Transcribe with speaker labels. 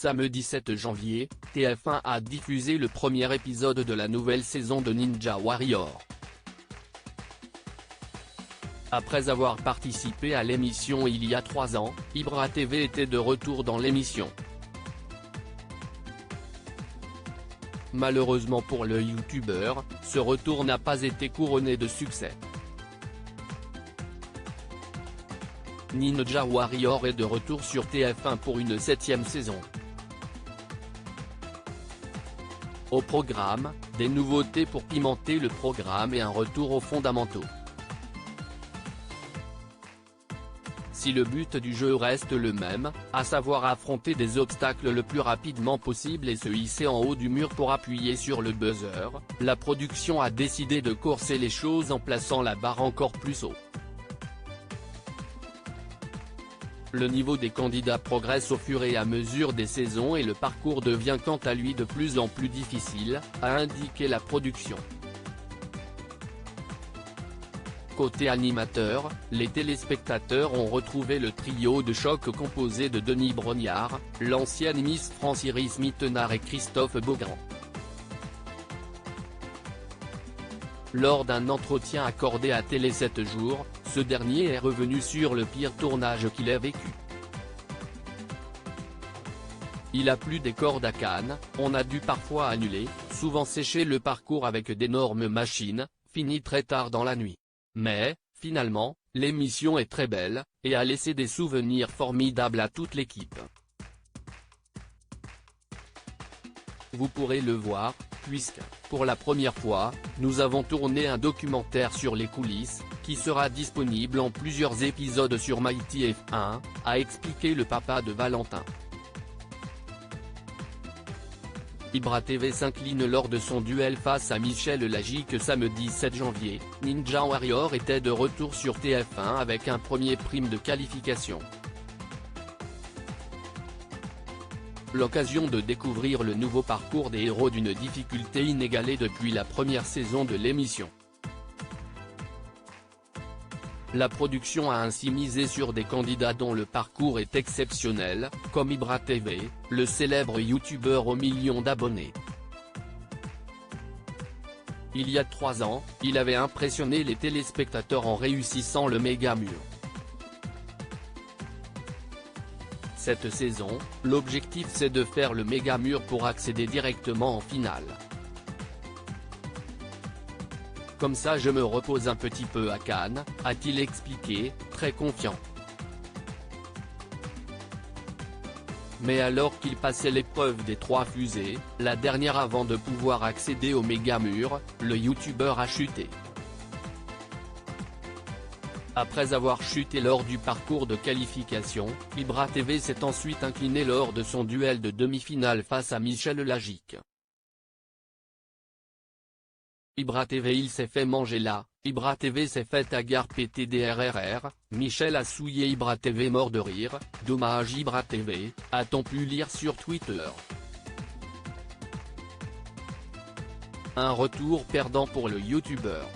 Speaker 1: Samedi 7 janvier, TF1 a diffusé le premier épisode de la nouvelle saison de Ninja Warrior. Après avoir participé à l'émission il y a 3 ans, Ibra TV était de retour dans l'émission. Malheureusement pour le youtubeur, ce retour n'a pas été couronné de succès. Ninja Warrior est de retour sur TF1 pour une 7e saison. Au programme, des nouveautés pour pimenter le programme et un retour aux fondamentaux. Si le but du jeu reste le même, à savoir affronter des obstacles le plus rapidement possible et se hisser en haut du mur pour appuyer sur le buzzer, la production a décidé de corser les choses en plaçant la barre encore plus haut. Le niveau des candidats progresse au fur et à mesure des saisons et le parcours devient quant à lui de plus en plus difficile, a indiqué la production. Côté animateur, les téléspectateurs ont retrouvé le trio de choc composé de Denis Brognard, l'ancienne Miss France Iris Mittenard et Christophe Beaugrand. Lors d'un entretien accordé à Télé 7 jours, ce dernier est revenu sur le pire tournage qu'il ait vécu. Il a plu des cordes à Cannes, on a dû parfois annuler, souvent sécher le parcours avec d'énormes machines, fini très tard dans la nuit. Mais, finalement, l'émission est très belle, et a laissé des souvenirs formidables à toute l'équipe. Vous pourrez le voir, puisque, pour la première fois, nous avons tourné un documentaire sur les coulisses, qui sera disponible en plusieurs épisodes sur MyTF1, a expliqué le papa de Valentin. Ibra TV s'incline lors de son duel face à Michel Lagique samedi 7 janvier, Ninja Warrior était de retour sur TF1 avec un premier prime de qualification. L'occasion de découvrir le nouveau parcours des héros d'une difficulté inégalée depuis la première saison de l'émission. La production a ainsi misé sur des candidats dont le parcours est exceptionnel, comme Ibra TV, le célèbre youtubeur aux millions d'abonnés. Il y a 3 ans, il avait impressionné les téléspectateurs en réussissant le méga mur. Cette saison, l'objectif c'est de faire le méga mur pour accéder directement en finale. Comme ça je me repose un petit peu à Cannes, a-t-il expliqué, très confiant. Mais alors qu'il passait l'épreuve des 3 fusées, la dernière avant de pouvoir accéder au méga mur, le youtubeur a chuté. Après avoir chuté lors du parcours de qualification, Ibra TV s'est ensuite incliné lors de son duel de demi-finale face à Michel Lagique. Ibra TV il s'est fait manger là, Ibra TV s'est fait agar PTDRRR, Michel a souillé Ibra TV mort de rire, dommage Ibra TV, a-t-on pu lire sur Twitter. Un retour perdant pour le youtubeur.